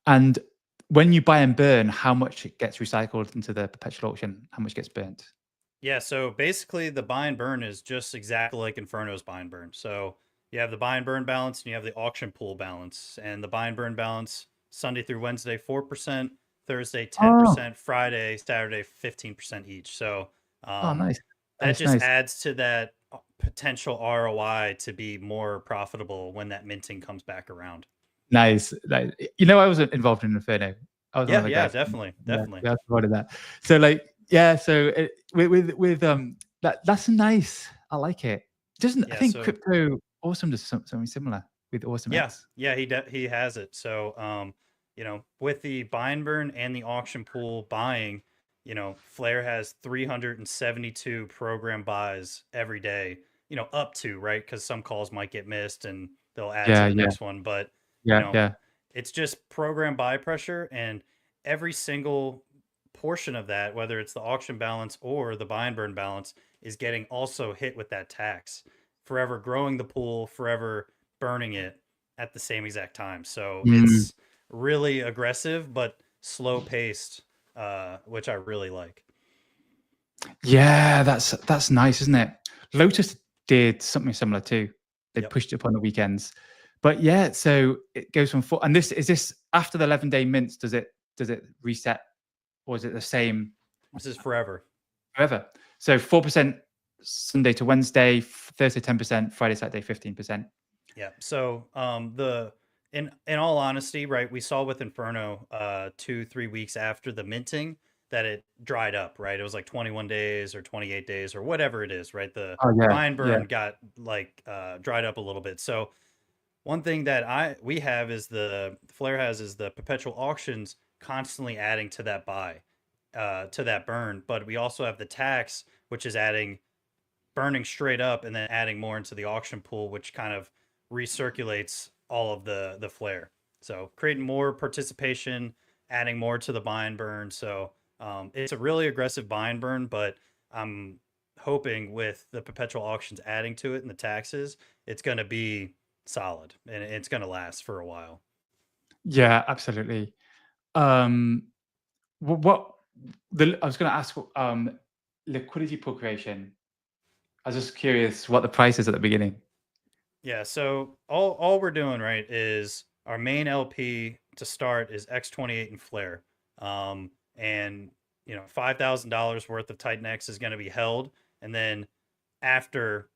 And when you buy and burn, how much it gets recycled into the perpetual auction? How much gets burnt? Yeah, so basically the buy and burn is just exactly like Inferno's buy and burn. So you have the buy and burn balance and you have the auction pool balance. And the buy and burn balance Sunday through Wednesday 4%, Thursday Oh, 10%, Friday, Saturday 15% each. So oh, nice, that nice, just nice, adds to that potential ROI to be more profitable when that minting comes back around. nice. You know, I was involved in Inferno. I was one of Yeah, the yeah, guys. definitely, Yeah, definitely. yeah, I was part of that. So like, yeah, so with that's nice. I like it. Doesn't I Yeah, think so crypto awesome does something similar with Awesome yeah, X. yeah, he has it. So you know, with the buy and burn and the auction pool buying, you know, Flare has 372 program buys every day, you know, up to, right? Because some calls might get missed and they'll add to Yeah, the yeah, next one. But, you yeah, know, yeah. it's just program buy pressure, and every single portion of that, whether it's the auction balance or the buy and burn balance, is getting also hit with that tax, forever growing the pool, forever burning it at the same exact time. So Mm. it's really aggressive but slow paced, which I really like. Yeah, that's nice, isn't it? Lotus did something similar too. They Yep. pushed it up on the weekends. But yeah, so it goes from four, and this after the 11-day mints, does it reset, or is it the same This is forever. forever? So 4% Sunday to Wednesday, Thursday 10%, Friday, Saturday 15%. Yeah. So the in all honesty, right, we saw with Inferno 2-3 weeks after the minting that it dried up, right? It was like 21 days or 28 days or whatever it is, right? The Oh yeah, buy and yeah. burn got like dried up a little bit. So one thing that we have is the Flare has is the perpetual auctions constantly adding to that buy, to that burn, but we also have the tax, which is adding burning straight up and then adding more into the auction pool, which kind of recirculates all of the Flare. So creating more participation, adding more to the buy and burn. So it's a really aggressive buy and burn, but I'm hoping with the perpetual auctions adding to it and the taxes, it's going to be solid and it's going to last for a while. Yeah, absolutely. What I was going to ask, liquidity pool creation. I was just curious what the price is at the beginning. Yeah, so all we're doing, right, is our main LP to start is X28 and Flare. And you know, $5,000 worth of TitanX is going to be held, and then after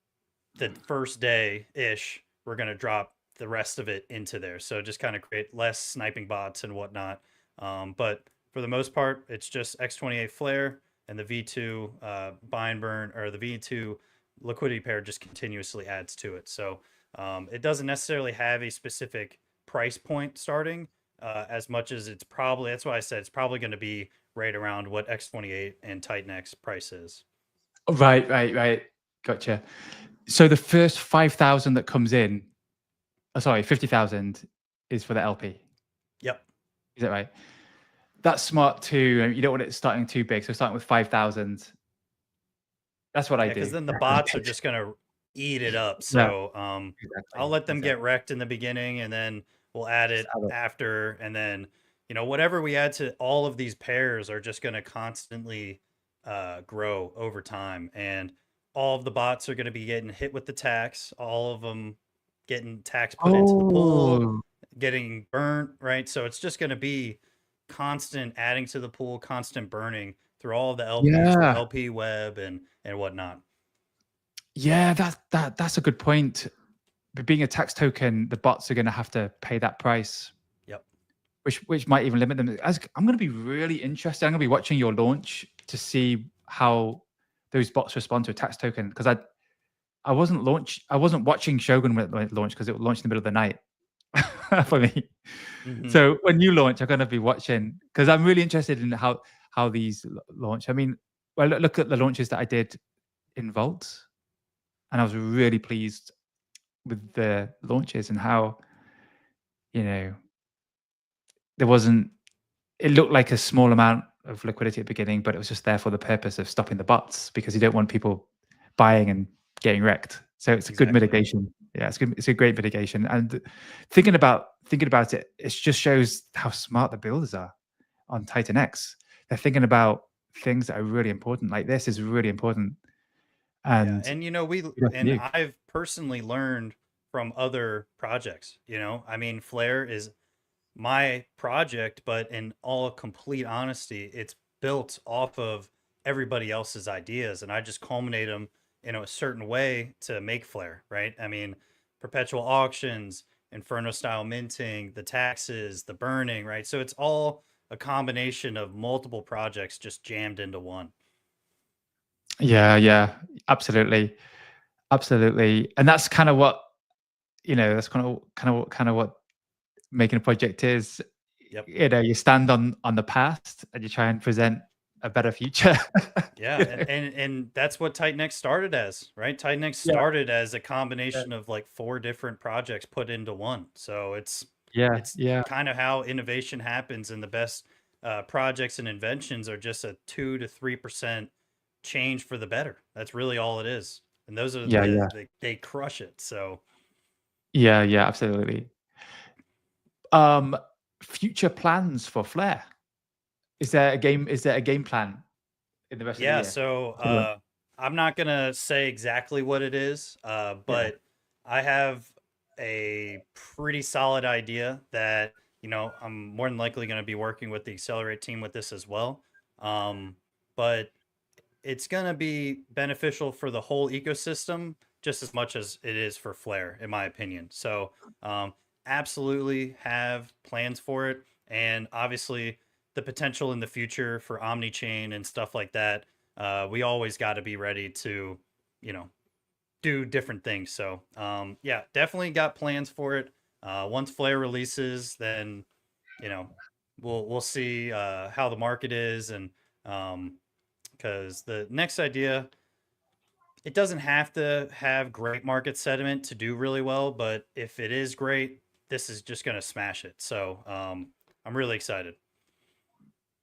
the first day ish, we're going to drop the rest of it into there. So just kind of create less sniping bots and whatnot. But for the most part, it's just X28 Flare and the V2 buy and burn, or the V2 liquidity pair just continuously adds to it. So it doesn't necessarily have a specific price point starting, as much as it's probably, that's why I said it's probably going to be right around what X28 and TitanX price is. Right, right, right. Gotcha. So the first 5,000 that comes in, oh, sorry, 50,000 is for the LP. Yep. Is that right? That's smart too. You don't want it starting too big. So starting with 5,000. That's what I Yeah, because do. then the bots are just gonna eat it up. Yeah, So I'll exactly. let them get Exactly. wrecked in the beginning, and then we'll add Just it add it. after, and then you know whatever we add to all of these pairs are just gonna constantly grow over time, and all of the bots are gonna be getting hit with the tax. All of them getting tax put into the pool, Oh, getting burnt, right? So it's just gonna be constant adding to the pool, constant burning through all of the LPs, the yeah. LP web and whatnot. Yeah, that's a good point. But being a tax token, the bots are going to have to pay that price, Yep. which might even limit them. I'm going to be really interested. I'm going to be watching your launch to see how those bots respond to a tax token, because I wasn't watching Shogun when it launched, because it launched in the middle of the night for me. Hmm. So when you launch, I'm going to be watching, because I'm really interested in how these launch. I mean, well, look at the launches that I did in Vault, and I was really pleased with the launches and how, you know, there wasn't, it looked like a small amount of liquidity at the beginning, but it was just there for the purpose of stopping the bots, because you don't want people buying and getting wrecked. So it's a good Exactly. mitigation. Yeah, it's good. It's a great mitigation. And thinking about it, it just shows how smart the builders are on TitanX. They're thinking about things that are really important. Like, this is really important, Yeah, and and you know kudos to and you. I've personally learned from other projects. You know, I mean, Flare is my project, but in all complete honesty, it's built off of everybody else's ideas, and I just culminate them in a certain way to make Flare, right? I mean, perpetual auctions, Inferno style minting, the taxes, the burning, right? So it's all a combination of multiple projects just jammed into one. Yeah, yeah, absolutely, absolutely, and that's kind of what that's kind of what making a project is. Yep. You stand on the past and you try and present a better future. Yeah, You and know? and that's what TitanX started as, right? TitanX Yeah, started as a yeah, combination of like four different projects put into one. So yeah, it's yeah, kind of how innovation happens, and the best projects and inventions are just a 2 to 3% change for the better. That's really all it is, and those are yeah, yeah, they crush it. So yeah, yeah, absolutely. Um, Future plans for Flair. Is there a game plan in the rest of the yeah, year? so Sure. I'm not gonna say exactly what it is, Yeah. but I have a pretty solid idea that I'm more than likely going to be working with the Accelerate team with this as well. But it's going to be beneficial for the whole ecosystem just as much as it is for Flare, in my opinion. So, absolutely have plans for it. And obviously, the potential in the future for omni chain and stuff like that. We always got to be ready to, you know, do different things. So, yeah, definitely got plans for it. Once Flare releases, then, you know, we'll see how the market is, and because the next idea, it doesn't have to have great market sentiment to do really well, but if it is great, this is just going to smash it. So I'm really excited.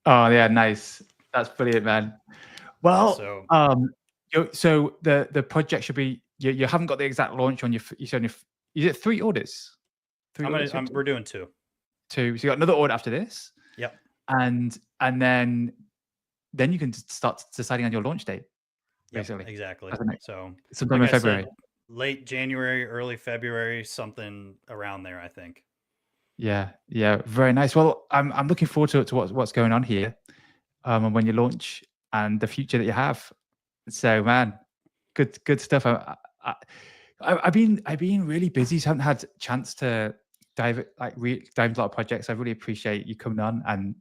Oh, yeah, nice. That's brilliant, man. Yeah. Well, So so the project should be you haven't got the exact launch on your you said on your is it 3 orders? 3 orders you have to we're doing two. 2, so you got another order after this, Yep. and then you can start deciding on your launch date, Yep. basically, Exactly. doesn't it? So, Sometime like in I February. said, late January, early February, something around there, I think. Yeah, yeah, very nice. Well, I'm looking forward to what's going on here, and when you launch and the future that you have. So, man, good stuff. I've been really busy, so I haven't had chance to dive into a lot of projects. I really appreciate you coming on and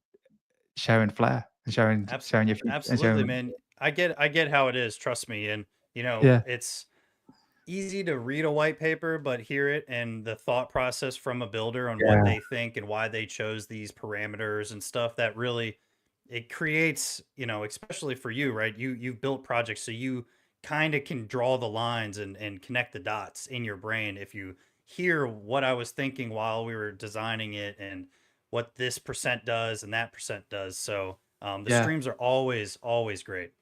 sharing flair and sharing your future and Absolutely, sharing. man. I get how it is. Trust me, and Yeah, it's easy to read a white paper, but hear it and the thought process from a builder on what yeah, they think and why they chose these parameters and stuff, that really it creates, especially for you, right? You've built projects, so you kind of can draw the lines and connect the dots in your brain if you hear what I was thinking while we were designing it, and what this percent does and that percent does. So the yeah, streams are always great.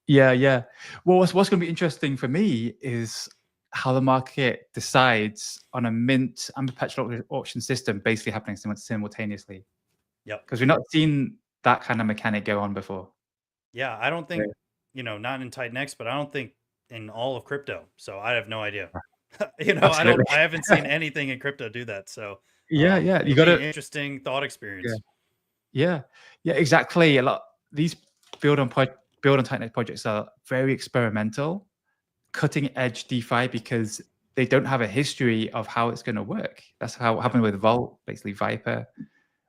yeah, yeah. Well, what's going to be interesting for me is how the market decides on a mint and perpetual auction system basically happening simultaneously, Yep. because we've not seen that kind of mechanic go on before. Yeah, I don't Yeah, think, not in TitanX, but I don't think in all of crypto. So I have no idea. absolutely. I haven't seen anything in crypto do that. So Yeah, yeah. You it'll got be an to. interesting thought Yeah. experience. Yeah, yeah, exactly. A lot these build on Titan projects are very experimental, cutting edge DeFi because they don't have a history of how it's going to work. That's how it Yep. happened with Vault, basically Viper,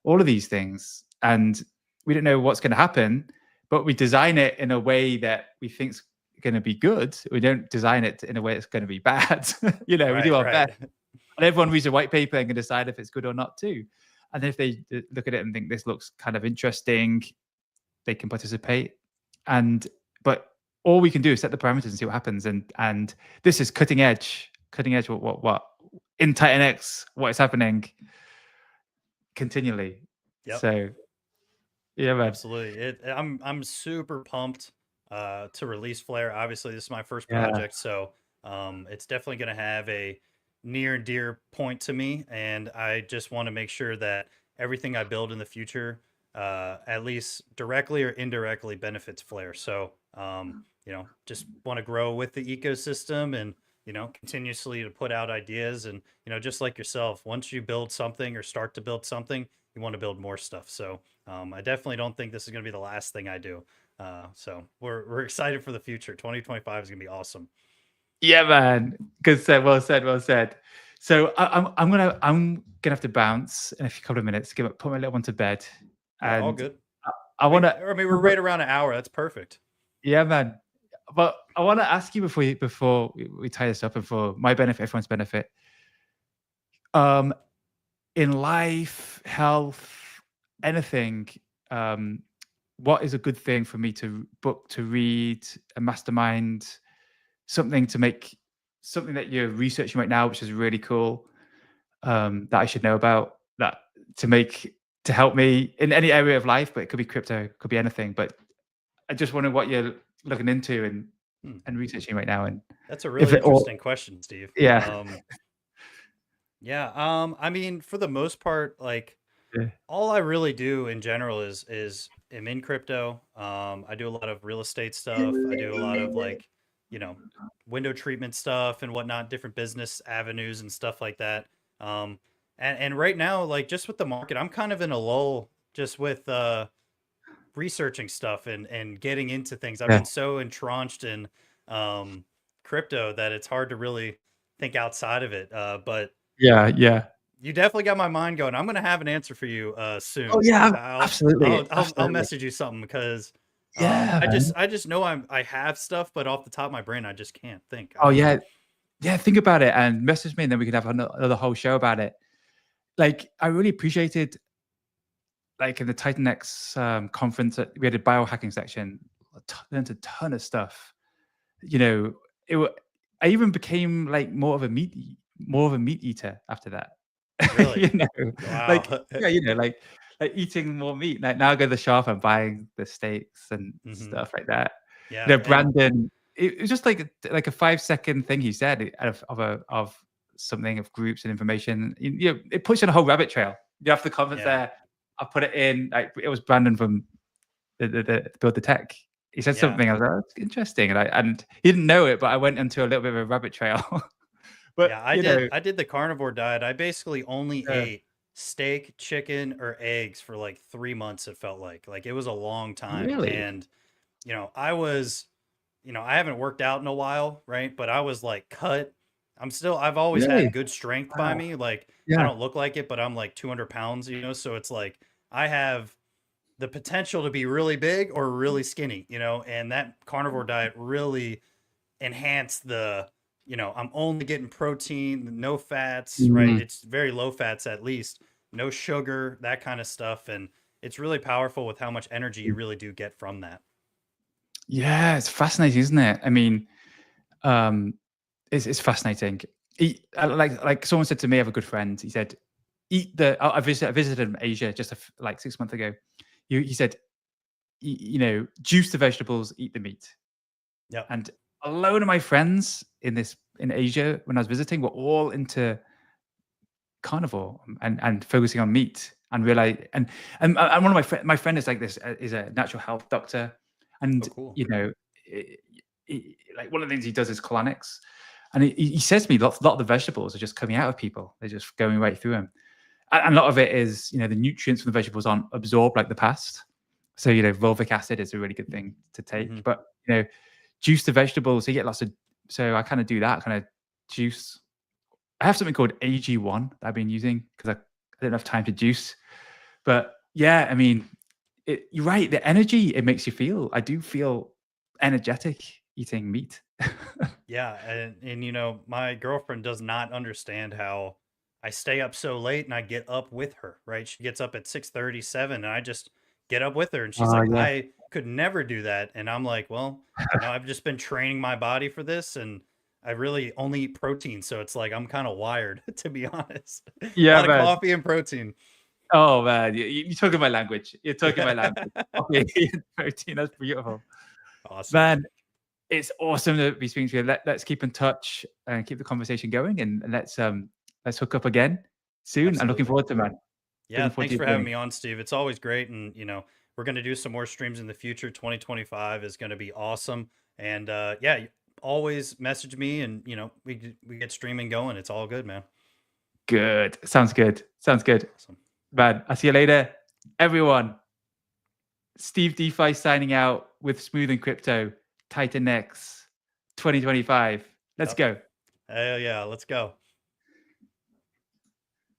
all of these things, and we don't know what's going to happen, but we design it in a way that we think's going to be good. We don't design it in a way that's going to be bad. We do Right, our right. best, and everyone reads a white paper and can decide if it's good or not too. And if they look at it and think this looks kind of interesting, they can participate. And but all we can do is set the parameters and see what happens. And this is cutting edge. What in TitanX? What is happening continually? Yep. So yeah, man. Absolutely. I'm super pumped to release Flare. Obviously, this is my first Yeah, project, so it's definitely going to have a near and dear point to me, and I just want to make sure that everything I build in the future, at least directly or indirectly, benefits Flare. So, just want to grow with the ecosystem, and continuously to put out ideas. And, just like yourself, once you build something or start to build something, you want to build more stuff. So I definitely don't think this is going to be the last thing I do. So we're excited for the future. 2025 is going to be awesome. Yeah, man. Good said. Well said. Well said. So I'm gonna have to bounce in a couple of minutes. Put my little one to bed, Yeah, all and good. I want to. We're right around an hour. That's perfect. Yeah, man. But I want to ask you before we tie this up, and for my benefit, everyone's benefit. Um, in life, health, anything. Um, what is a good thing for me to book, to read, a mastermind, something that you're researching right now, which is really cool, that I should know about, that to help me in any area of life, but it could be crypto, it could be anything. But I just wonder what you're looking into and researching right now, and That's a if really it all, interesting question, Steve. yeah, Yeah. I mean, for the most part, like yeah, all I really do in general is am in crypto. I do a lot of real estate stuff. I do a lot of like, you know, window treatment stuff and whatnot, different business avenues and stuff like that. Um, and right now, like just with the market, I'm kind of in a lull just with researching stuff and getting into things. I've yeah, been so entrenched in crypto that it's hard to really think outside of it. But yeah. you definitely got my mind going. I'm gonna have an answer for you Oh soon. yeah, I'll absolutely, I'll absolutely. message you something because Yeah, man. I just know I have stuff, but off the top of my brain I just can't think. I Oh don't know. yeah, yeah. Think about it and message me, and then we could have another whole show about it. Like, I really appreciated, like in the TitanX conference, we had a biohacking section. Learned a ton of stuff. You know, I even became like more of a meat eater after that. Really? you know, like Wow. yeah, like eating more meat. Like now I go to the shop and buying the steaks and Hmm. stuff like that. Yeah, and Brandon, it was just like a 5-second thing he said of something, of groups and information. It puts you on a whole rabbit trail. You have the comments yeah, there. I put it in. Like it was Brandon from the Build the Tech. He said yeah, something. I was like, oh, that's interesting, and he didn't know it, but I went into a little bit of a rabbit trail. but yeah. you know, I did the carnivore diet. I basically only uh, ate steak, chicken, or eggs for like 3 months. It felt like it was a long time, really, and I was, I haven't worked out in a while, right? But I was like cut. I've always really, had good strength by wow, me. Like, I yeah, don't look like it, but I'm like 200 pounds, so it's like I have the potential to be really big or really skinny, and that carnivore diet really enhanced I'm only getting protein, no fats, right? mhm. It's very low fats at least, no sugar, that kind of stuff. And it's really powerful with how much energy you really do get from that. Yeah, it's fascinating, isn't it? I mean, um, it's fascinating. Like someone said to me, I have a good friend. He said, "Eat the." I visited him in Asia just like 6 months ago. He said, juice the vegetables, eat the meat. Yep. And a load of my friends in Asia when I was visiting were all into carnivore and focusing on meat and realize and one of my friend is like this is a natural health doctor, Oh, and cool. like one of the things he does is colonics, and he says to me lot of the vegetables are just coming out of people, they're just going right through them, and a lot of it is the nutrients from the vegetables aren't absorbed like the past, so fulvic acid is a really good thing to take, Hmm. but juice the vegetables, so you get lots of, so I kind of do that kind of juice. I have something called AG1 that I've been using because I don't have time to juice. But yeah, I mean, you're right. The energy it makes you feel. I do feel energetic eating meat. Yeah, and my girlfriend does not understand how I stay up so late and I get up with her, right? She gets up at 6:37 and I just get up with her and she's Oh like, yeah, "I could never do that." And I'm like, "Well, I've just been training my body for this and I really only eat protein, so it's like I'm kind of wired to be honest. A yeah, lot of man. coffee and protein." Oh man, you're talking my language. You're talking my Yeah. language. Okay, protein. That's beautiful, Awesome. man. It's awesome to be speaking to you. Let's keep in touch and keep the conversation going, and let's hook up again soon. I'm looking Absolutely. forward to it, man. Yeah, Looking forward thanks to your for having journey. me on, Steve. It's always great. And, we're going to do some more streams in the future. 2025 is going to be awesome. And yeah, always message me, and we get streaming going. It's all good, man. Good. Sounds good. Sounds good. Awesome. Man, I'll see you later. Everyone, Steve Defi signing out with Smooth and Crypto, TitanX 2025. Let's go. Hell yeah, let's go.